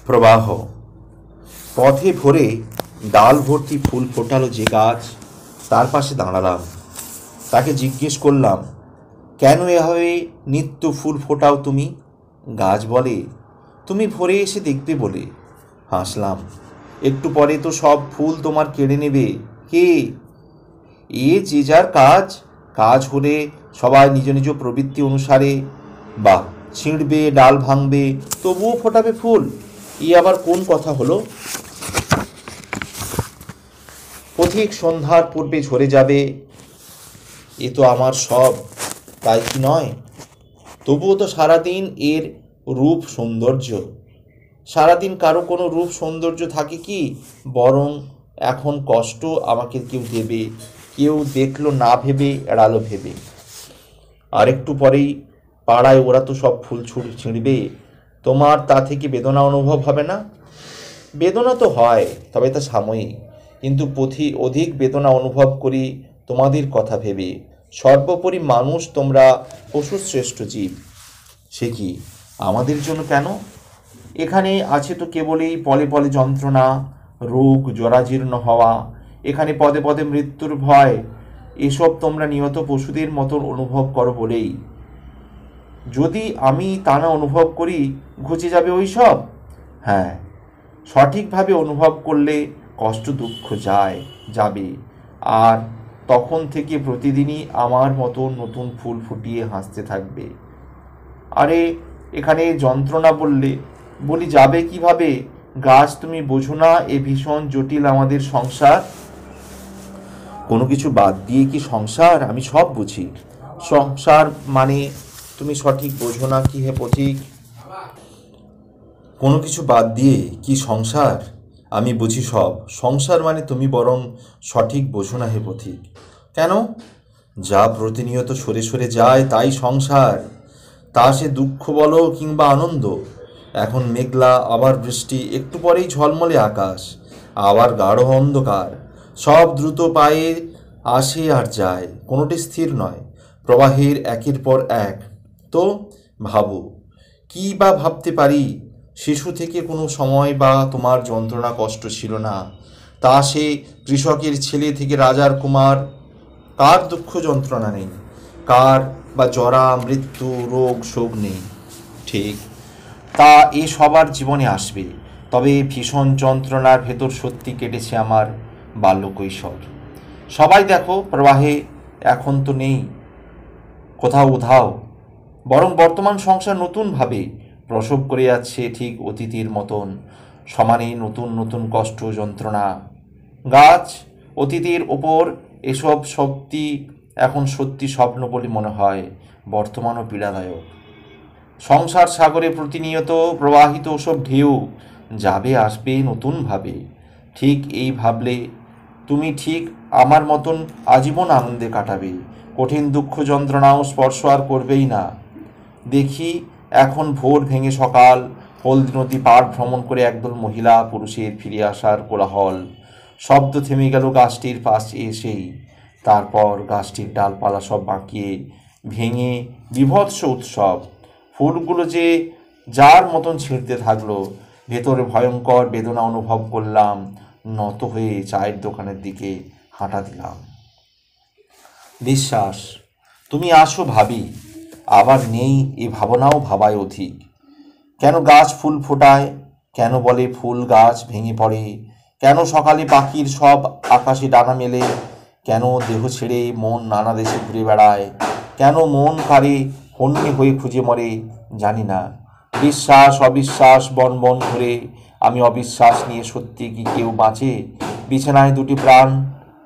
প্রবাহ পথে ভরে ডাল ভর্তি ফুল ফোটালো যে গাছ, তার পাশে দাঁড়ালাম। তাকে জিজ্ঞেস করলাম, কেন এভাবে নিত্য ফুল ফোটাও তুমি? গাছ বলে, তুমি ভোরে এসে দেখবে বলে। হাসলাম। একটু পরে তো সব ফুল তোমার কেড়ে নেবে কে? এ যে যার কাজ, কাজ হলে সবাই নিজ নিজ প্রবৃত্তি অনুসারে বা ছিঁড়বে, ডাল ভাঙবে, তবুও ফোটাবে ফুল। এ আবার কোন কথা হলো? পথিক সন্ধ্যার পূর্বে ঝরে যাবে, এ তো আমার সব, তাই কি নয়? তবুও তো সারাদিন এর রূপ সৌন্দর্য। সারাদিন কারো কোনো রূপ সৌন্দর্য থাকে কি? বরং এখন কষ্ট আমাকে কেউ দেবে, কেউ দেখলো না ভেবে, এড়ালো ভেবে। আর একটু পরেই পাড়ায় ওরা তো সব ফুল ছিঁড়বে, তোমার তা থেকে বেদনা অনুভব হবে না? বেদনা তো হয়, তবে তা সাময়িক। কিন্তু অধিক বেদনা অনুভব করি তোমাদের কথা ভেবে। সর্বোপরি মানুষ তোমরা পশুশ্রেষ্ঠ জীব। সে কি আমাদের জন্য কেন? এখানে আছে তো কেবলই পলে পলে যন্ত্রণা, রোগ, জরাজীর্ণ হওয়া, এখানে পদে পদে মৃত্যুর ভয়। এসব তোমরা নিয়ত পশুদের মতন অনুভব করো বলেই। যদি আমি তা না অনুভব করি, ঘুচে যাবে ওই সব? হ্যাঁ, সঠিকভাবে অনুভব করলে কষ্ট দুঃখ যাবে। আর তখন থেকে প্রতিদিনই আমার মতো নতুন ফুল ফুটিয়ে হাসতে থাকবে। আরে এখানে যন্ত্রণা বলি যাবে কিভাবে? গাছ, তুমি বোঝো না এ ভীষণ জটিল আমাদের সংসার? কোনো কিছু বাদ দিয়ে কি সংসার? আমি সব বুঝি। সংসার মানে তুমি সঠিক বোঝো না কি হে পথিক? কোনো কিছু বাদ দিয়ে কি সংসার? আমি বুঝি সব। সংসার মানে তুমি বরং সঠিক বোঝো না হে পথিক। কেন? যা প্রতিনিয়ত সরে সরে যায় তাই সংসার। তা সে দুঃখ বলো কিংবা আনন্দ। এখন মেঘলা, আবার বৃষ্টি, একটু পরেই ঝলমলে আকাশ, আবার গাঢ় অন্ধকার। সব দ্রুত পায়ে আসে আর যায়, কোনোটি স্থির নয়, প্রবাহের একের পর এক। তো ভাবো, কী বা ভাবতে পারি? শিশু থেকে কোনো সময় বা তোমার যন্ত্রণা কষ্ট ছিল না। তা সে কৃষকের ছেলে থেকে রাজার কুমার, কার দুঃখ যন্ত্রণা নেই? কার বা জরা, মৃত্যু, রোগ, শোক নেই? ঠিক, তা এ সবার জীবনে আসবে। তবে ভীষণ যন্ত্রণার ভেতর সত্যি কেটেছে আমার বাল্যকৈশোর। সবাই দেখো প্রবাহে এখন তো নেই কোথাও উধাও, বরং বর্তমান সংসার নতুনভাবে প্রসব করে যাচ্ছে, ঠিক অতীতের মতন সমানে নতুন নতুন কষ্ট, যন্ত্রণা। গাছ, অতীতের ওপর এসব সত্যি এখন সত্যি স্বপ্ন বলে মনে হয়, বর্তমানও পীড়াদায়ক। সংসার সাগরে প্রতিনিয়ত প্রবাহিত সব ঢেউ যাবে আসবে নতুনভাবে। ঠিক এই ভাবলে তুমি ঠিক আমার মতন আজীবন আনন্দে কাটাবে, কঠিন দুঃখ যন্ত্রণাও স্পর্শ আর করবেই না। দেখি এখন ভোর ভেঙে সকাল, হলদি নদী পাড় ভ্রমণ করে একদল মহিলা পুরুষের ফিরে আসার কোলাহল। শব্দ থেমে গেল গাছটির পাশে এসেই। তারপর গাছটির ডালপালা সব বাঁকিয়ে ভেঙে বীভৎস উৎসব। ফুলগুলো যে যার মতন ছিঁড়তে থাকলো। ভেতরে ভয়ঙ্কর বেদনা অনুভব করলাম। নত হয়ে চায়ের দোকানের দিকে হাঁটা দিলাম। বিশ্বাস, তুমি আসো ভাবি, আবার নেই এ ভাবনাও ভাবায় অধিক। কেন গাছ ফুল ফোটায়? কেন বলে ফুল গাছ ভেঙে পড়ে? কেন সকালে পাখির সব আকাশে ডানা মেলে? কেন দেহ ছেড়ে মন নানা দেশে ঘুরে বেড়ায়? কেন মন কারে হন্যে হয়ে খুঁজে মরে? জানি না। বিশ্বাস অবিশ্বাস বন বন ঘুরে। আমি অবিশ্বাস নিয়ে, সত্যি কি কেউ বাঁচে? বিছানায় দুটি প্রাণ,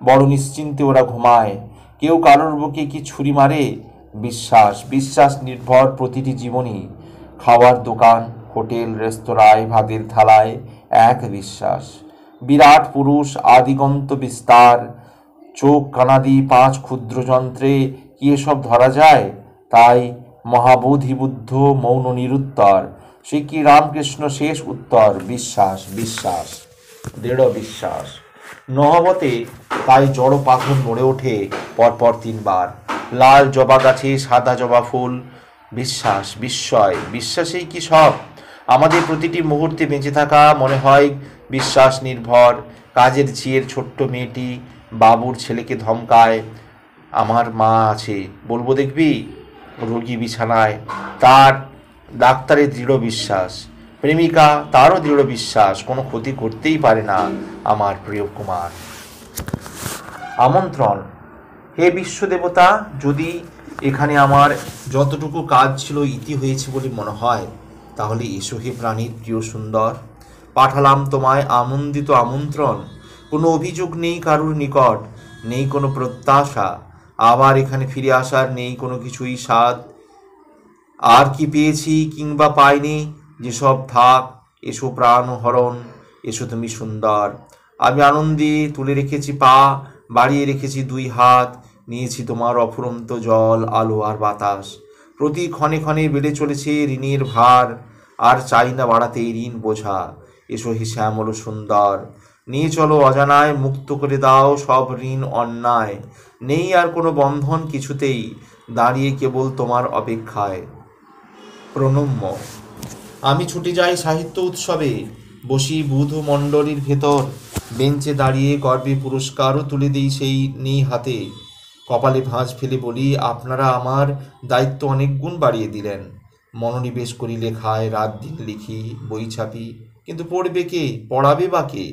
বড় নিশ্চিন্তে ওরা ঘুমায়। কেউ কারোর বুকে কি ছুরি মারে? বিশ্বাস, বিশ্বাস নির্ভর প্রতিটি জীবনী। খাওয়ার দোকান, হোটেল, রেস্তোরাঁয়, ভাতের থালায় এক বিশ্বাস। বিরাট পুরুষ, আদিগন্ত বিস্তার, চোখ কানাদি, 5 ক্ষুদ্র যন্ত্রে কি এসব ধরা যায়? তাই মহাবোধি বুদ্ধ মৌন নিরুত্তর। সে কি রামকৃষ্ণ শেষ উত্তর? বিশ্বাস, বিশ্বাস, দৃঢ় বিশ্বাস। নহবতে তাই জড় পাথর নড়ে ওঠে পরপর 3 বার। লাল জবা গাছে সাদা জবা ফুল। বিশ্বাস, বিস্ময়, বিশ্বাসেই কি সব? আমাদের প্রতিটি মুহূর্তে বেঁচে থাকা মনে হয় বিশ্বাস নির্ভর। কাজের ঝিয়ের ছোট্ট মেয়েটি বাবুর ছেলেকে ধমকায়, আমার মা আছে বলবো দেখবি। রোগী বিছানায়, তার ডাক্তারের দৃঢ় বিশ্বাস। প্রেমিকা, তারও দৃঢ় বিশ্বাস কোনো ক্ষতি করতেই পারে না আমার প্রিয় কুমার। আমন্ত্রণ। হে বিশ্বদেবতা, যদি এখানে আমার যতটুকু কাজ ছিল ইতি হয়েছে বলে মনে হয়, তাহলে এসো হে প্রাণীর প্রিয় সুন্দর। পাঠালাম তোমায় আনন্দিত আমন্ত্রণ। কোনো অভিযোগ নেই কারুর নিকট, নেই কোনো প্রত্যাশা। আবার এখানে ফিরে আসার নেই কোনো কিছুই স্বাদ। আর কি পেয়েছি কিংবা পাইনি, যেসব থাক, এসো প্রাণ হরণ, এসো তুমি সুন্দর। আমি আনন্দে তুলে রেখেছি পা, বাড়িয়ে রেখেছি দুই হাত, নিয়েছি তোমার অফুরন্ত জল, আলো আর বাতাস। প্রতি ক্ষণে ক্ষণে বেড়ে চলেছে ঋণের ভার, আর চাই না বাড়াতে ঋণ বোঝা। এসো হে শ্যামল সুন্দর, নিয়ে চলো অজানায়, মুক্ত করে দাও সব ঋণ অন্যায়। নেই আর কোনো বন্ধন কিছুতেই, দাঁড়িয়ে কেবল তোমার অপেক্ষায়। প্রণম্য। আমি ছুটে যাই সাহিত্য উৎসবে, বসি বুধ মণ্ডলীর ভেতর, বেঞ্চে দাঁড়িয়ে গর্বে পুরস্কারও তুলে দিই সেই নেই হাতে। কপালে ভাঁজ ফেলে বলি, আপনারা আমার দায়িত্ব অনেক গুণ বাড়িয়ে দিলেন। মনোনিবেশ করি লেখায়, রাত দিন লিখি, বই ছাপি, কিন্তু পড়বে কে, পড়াবে বা কে?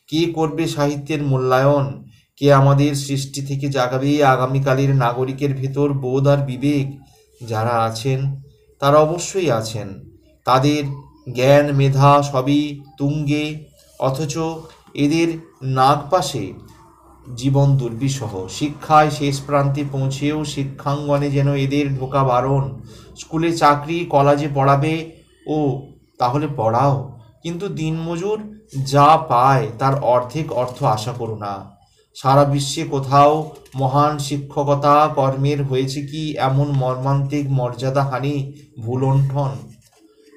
কে করবে সাহিত্যের মূল্যায়ন? কে আমাদের সৃষ্টি থেকে জাগাবে আগামীকালের নাগরিকের ভেতর বোধ আর বিবেক? যারা আছেন তারা অবশ্যই আছেন, তাদের জ্ঞান মেধা সবই তুঙ্গে, অথচ এদের নাগপাশে জীবন দুর্বিষহ। শিক্ষায় শেষ প্রান্তে পৌঁছেও শিক্ষাঙ্গনে যেন এদের ঢোকা বারণ। স্কুলে চাকরি, কলেজে পড়াবে, ও তাহলে পড়াও, কিন্তু দিনমজুর যা পায় তার অর্ধেক অর্থ আশা করো না। সারা বিশ্বে কোথাও মহান শিক্ষকতা কর্মের হয়েছে কি এমন মর্মান্তিক মর্যাদাহানি, ভুলণ্ঠন?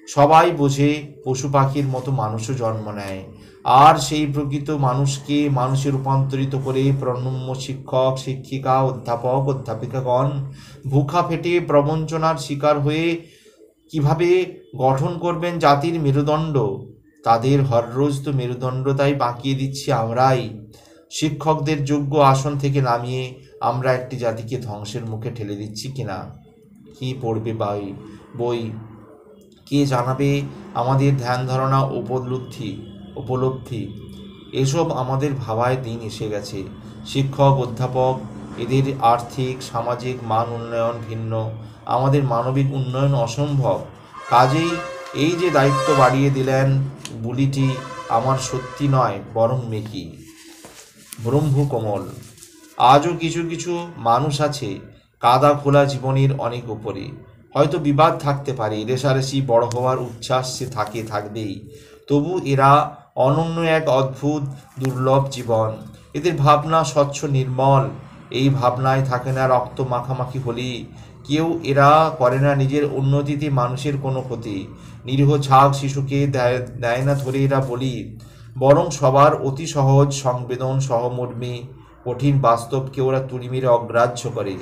সবাই বোঝে পশু পাখির মতো মানুষও জন্ম নেয়, আর সেই প্রকৃত মানুষকে মানুষে রূপান্তরিত করে প্রণম্য শিক্ষক শিক্ষিকা অধ্যাপক অধ্যাপিকাগণ ভুখা ফেটে প্রবঞ্চনার শিকার হয়ে কিভাবে গঠন করবেন জাতির মেরুদণ্ড? তাদের হররোজ তো মেরুদণ্ড তাই বাঁকিয়ে দিচ্ছি আমরাই। শিক্ষকদের যোগ্য আসন থেকে নামিয়ে আমরা একটি জাতিকে ধ্বংসের মুখে ঠেলে দিচ্ছি কিনা? কি পড়বে বই, কে জানাবে আমাদের ধ্যান ধারণা উপলব্ধি? এসব আমাদের ভাবায় দিন এসে গেছে। শিক্ষক অধ্যাপক এদের আর্থিক সামাজিক মান উন্নয়ন ভিন্ন, আমাদের মানবিক উন্নয়ন অসম্ভব। কাজেই এই যে দায়িত্ব বাড়িয়ে দিলেন, বুলিটি আমার সত্যি নয় বরং মেকি। ব্রহ্ম কোমল। আজও কিছু কিছু মানুষ আছে কাদা খোলা জীবনের অনেক উপরে। হয়তো বিবাদ থাকতে পারে, রেষারেষি বড় হওয়ার উচ্ছ্বাস সে থাকবেই, তবু এরা অনন্য এক অদ্ভুত দুর্লভ জীবন। এদের ভাবনা স্বচ্ছ নির্মল, এই ভাবনায় থাকে না রক্ত মাখামাখি হলি। কেউ এরা করে না নিজের উন্নতিতে মানুষের কোনো ক্ষতি। নিরীহ ছাগ শিশুকে দেয় না ধরে এরা বলি, বরং সবার অতি সহজ সংবেদন সহমর্মী কঠিন বাস্তবকে ওরা তুড়ি মেরে অগ্রাহ্য করে।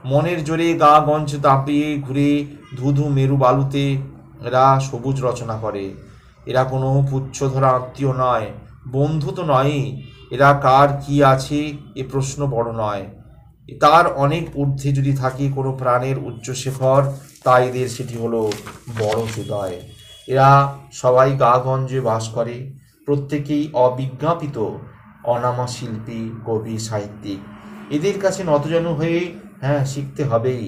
মনের জোরে গা গঞ্জ দাপিয়ে ঘুরে ধুধু মেরু বালুতে এরা সবুজ রচনা করে। এরা কোনো পুচ্ছ ধরা আত্মীয় নয়, বন্ধু তো নয়ই। এরা কার কি আছে এ প্রশ্ন বড় নয়, তার অনেক ঊর্ধ্বে যদি থাকে কোনো প্রাণের উচ্চশেখর, তাই এদের সেটি হলো বড় হৃদয়। এরা সবাই গা-গঞ্জে বাস করে, প্রত্যেকেই অবিজ্ঞাপিত অনামা শিল্পী, কবি, সাহিত্যিক। এদের কাছে নতজানু হয়ে শিখতে হবেই।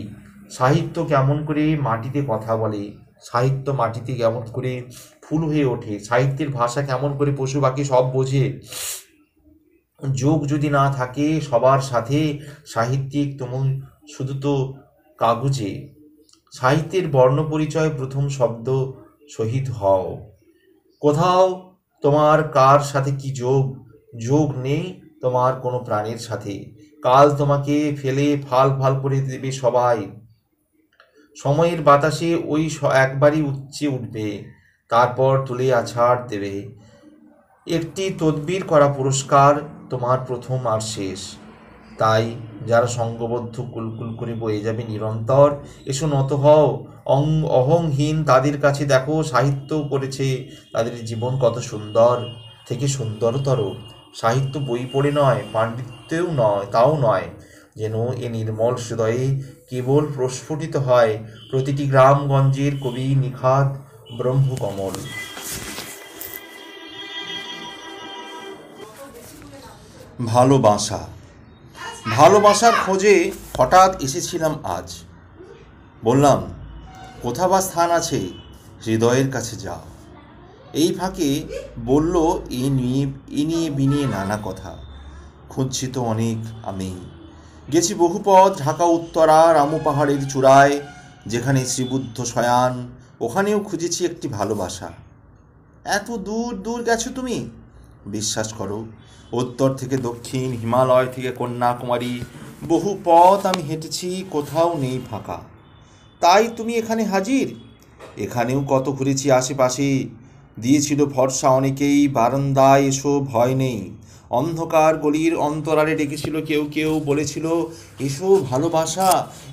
সাহিত্য কেমন করে মাটিতে কথা বলে, সাহিত্য মাটিতে কেমন করে ফুল হয়ে ওঠে, সাহিত্যের ভাষা কেমন করে পশু পাখি সব বোঝে। যোগ যদি না থাকে সবার সাথে, সাহিত্যিক তেমন শুধু তো কাগজে। সাহিত্যের বর্ণ পরিচয় প্রথম শব্দ শহীদ হও। কোথাও তোমার কার সাথে কি যোগ নেই তোমার কোনো প্রাণের সাথে। কাল তোমাকে ফেলে ফাল ফাল করে দেবে সবাই। সময়ের বাতাসে ওই একবারই উচ্চে উঠবে, তারপর তুলে আছাড় দেবে। একটি তদবির করা পুরস্কার তোমার প্রথম আর শেষ। তাই যারা সঙ্গবদ্ধ কুলকুল করে বয়ে যাবে নিরন্তর, এসো নত হও, অহংহীন তাদের কাছে দেখো সাহিত্য করেছে তাদের জীবন কত সুন্দর, থেকে সুন্দরতর। সাহিত্য বই পড়ে নয়, পাণ্ডিত্যেও নয়, তাও নয়, যেন এ নির্মল হৃদয়ে কেবল প্রস্ফুটিত হয় প্রতিটি গ্রামগঞ্জের কবি নিখাদ ব্রহ্মকমল। ভালোবাসা। ভালোবাসার খোঁজে হঠাৎ এসেছিলাম আজ। বললাম, কোথা বা স্থান আছে, হৃদয়ের কাছে যাও। এই ফাঁকে বলল এ নিয়ে বিনিয়ে নানা কথা। খুঁজছি তো অনেক আমি, গেছি বহু পথ, ঢাকা উত্তরা রামু পাহাড়ের চূড়ায় যেখানে শ্রীবুদ্ধ শয়ান, ওখানেও খুঁজেছি একটি ভালোবাসা। এত দূর দূর গেছো তুমি? বিশ্বাস করো, উত্তর থেকে দক্ষিণ, হিমালয় থেকে কন্যাকুমারী, বহু পথ আমি হেঁটেছি, কোথাও নেই ফাঁকা। তাই তুমি এখানে হাজির। এখানেও কত ঘুরেছি আশেপাশে, দিয়েছিল ভরসা অনেকেই, বারান্দায় এসো ভয় নেই। অন্ধকার গলির অন্তরালে ডেকেছিল কেউ কেউ, বলেছিল এসো ভালোবাসা,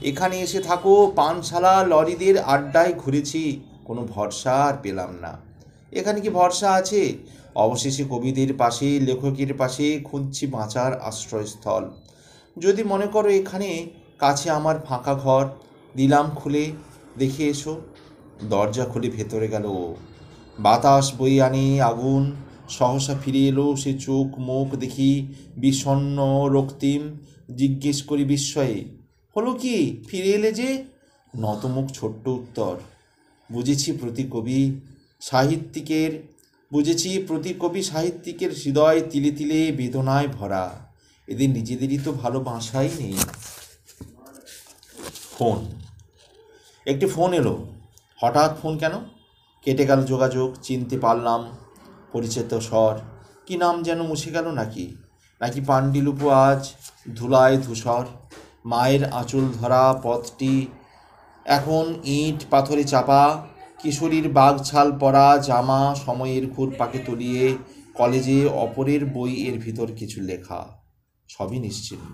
এখানে এসে থাকো। পানশালা লরিদের আড্ডায় ঘুরেছি, কোনো ভরসা আর পেলাম না। এখানে কি ভরসা আছে? অবশেষে কবিদের পাশে, লেখকের পাশে খুঁজছি বাঁচার আশ্রয়স্থল। যদি মনে করো এখানে কাছে আমার ফাঁকা ঘর, দিলাম খুলে, দেখে এসো। দরজা খুলে ভেতরে গেল ও। বাতাস বই আনে আগুন। সহসা ফিরে এলো সে, চোখ মুখ দেখি বিষণ্ণ রক্তিম। জিজ্ঞেস করি বিস্ময়ে, হলো কি, ফিরে এলে যে? নতমুখ ছোট্ট উত্তর, বুঝেছি প্রতি কবি সাহিত্যিকের হৃদয় তিলে তিলে বেদনায় ভরা। এদের নিজেদেরই তো ভালোবাসাই নেই। ফোন। একটি ফোন এলো। হঠাৎ ফোন কেন? কেটে গেল যোগাযোগ। চিনতে পারলাম পরিচিত স্বর। কি নাম যেন মুছে গেল নাকি পাণ্ডুলিপি আজ ধুলায় ধূসর। মায়ের আঁচল ধরা পথটি এখন ইট পাথরে চাপা। কিশোরীর বাঘছাল পরা জামা সময়ের ঘুরপাকে তলিয়ে। কলেজে অপরের বই, এর ভিতর কিছু লেখা, সবই নিশ্চিহ্ন।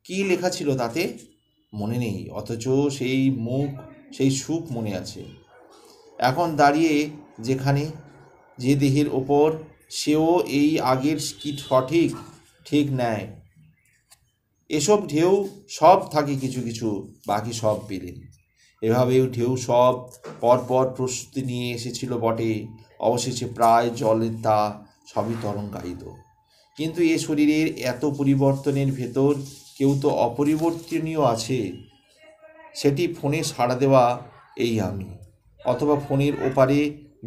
কী লেখা ছিল তাতে মনে নেই, অথচ সেই মুখ, সেই সুখ মনে আছে। এখন দাঁড়িয়ে যেখানে, যে দেহের ওপর, সেও এই আগের কি সঠিক ঠিক নেয়। এসব ঢেউ সব থাকে কিছু কিছু, বাকি সব পেলেন। এভাবেও ঢেউ সব পরপর প্রস্তুতি নিয়ে এসেছিল বটে। অবশেষে প্রায় জলের তা সবই তরঙ্গায়িত। কিন্তু এ শরীরের এত পরিবর্তনের ভেতর কেউ তো অপরিবর্তনীয় আছে। সেটি ফোনে সাড়া দেওয়া এই আমি, অথবা ফোনের ওপারে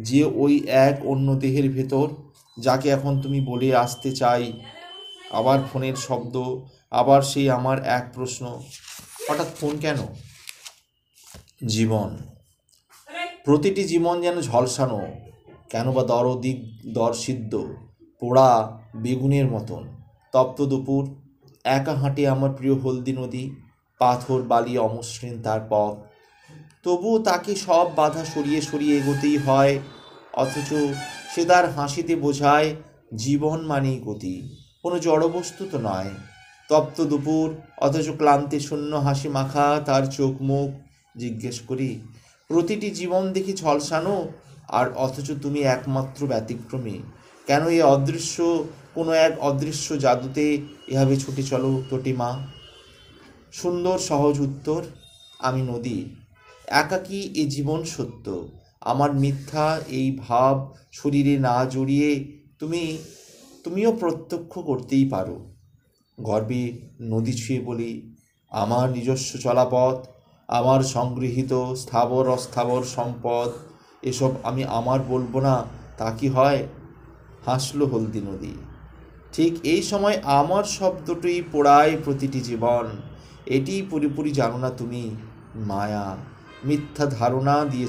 যে ওই এক অন্য দেহের ভেতর, যাকে এখন তুমি বলে আসতে চাই। আবার ফোনের শব্দ, আবার সেই আমার এক প্রশ্ন, হঠাৎ ফোন কেন? জীবন, প্রতিটি জীবন যেন ঝলসানো, কেন বা দরসিদ্ধ পোড়া বেগুনের মতন। তপ্ত দুপুর, একা হাঁটে আমার প্রিয় হলদি নদী, পাথর বালি অমসৃণ তার পথ। তবুও তাকে সব বাধা সরিয়ে সরিয়ে এগোতেই হয়। অথচ সে তার হাসিতে বোঝায় জীবন মানেই গতি, কোনো জড়বস্তু তো নয়। তপ্ত দুপুর, অথচ ক্লান্তি শূন্য হাসি মাখা তার চোখ মুখ। জিজ্ঞেস করি, প্রতিটি জীবন দেখি ঝলসানো, আর অথচ তুমি একমাত্র ব্যতিক্রমী। কেন এ অদৃশ্য, কোনো এক অদৃশ্য জাদুতে এভাবে ছুটে চলো তটিমা? সুন্দর সহজ উত্তর, আমি নদী, একাকী এ জীবন সত্য। আমার মিথ্যা এই ভাব শরীরে না জড়িয়ে তুমিও প্রত্যক্ষ করতেই পারো। গর্বে নদী ছুঁয়ে বলি, আমার নিজস্ব চলাপথ, আমার সংগৃহীত স্থাবর অস্থাবর সম্পদ, এসব আমি আমার বলবো না, তা কি হয়? হাসলো হলদি নদী। ঠিক এই সময় আমার শব্দটি পোড়ায় প্রতিটি জীবন। এটি পুরোপুরি জানো না তুমি, মায়া, মিথ্যা ধারণা দিয়ে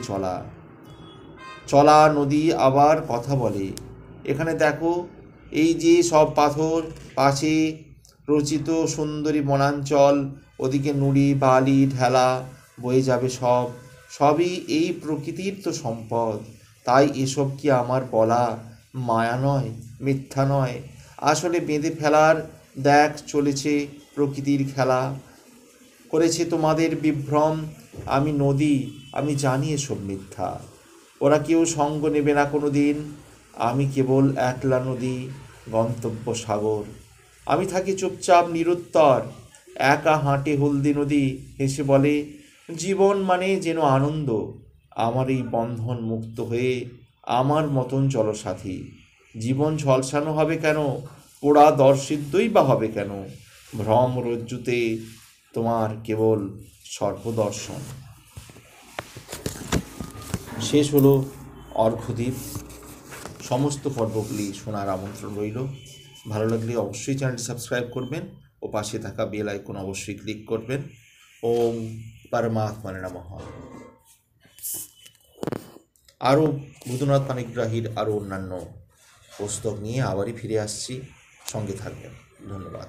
চলা নদী আবার কথা বলে। এখানে দেখো, এই যে সব পাথর, পাশে রচিত সুন্দরী বনাঞ্চল, ওদিকে নুড়ি বালি ঢেলা বয়ে যাবে, সবই এই প্রকৃতির তো সম্পদ। তাই এসব কি আমার বলা মায়া নয়, মিথ্যা নয়, আসলে বেঁধে ফেলার দেখ চলেছে প্রকৃতির খেলা করেছে তোমাদের বিভ্রম। আমি নদী, আমি জানি এসব মিথ্যা। ওরা কেউ সঙ্গ নেবে না কোনো দিন। আমি কেবল একলা নদী, গন্তব্য সাগর। আমি থাকি চুপচাপ নিরুত্তর, একা হাঁটে হলদি নদী, হেসে বলে জীবন মানে যেন আনন্দ। আমার এই বন্ধন মুক্ত হয়ে আমার মতন জলসাথী। জীবন ঝলসানো হবে কেন, পোড়া দর্শিদ্যই বা হবে কেন? ভ্রম রজ্জুতে তোমার কেবল সর্বদর্শন। শেষ হলো অর্ঘ্যদ্বীপ। সমস্ত পর্বগুলি শোনার আমন্ত্রণ রইল। ভালো লাগলে অবশ্যই চ্যানেলটি সাবস্ক্রাইব করবেন ও পাশে থাকা বেল আইকন অবশ্যই ক্লিক করবেন। ওম পরমাত্মনে নমঃ। আরও বুধনাথ পাণিগ্রাহীর আরও অন্যান্য পুস্তক নিয়ে আবারই ফিরে আসছি, সঙ্গে থাকবেন। ধন্যবাদ।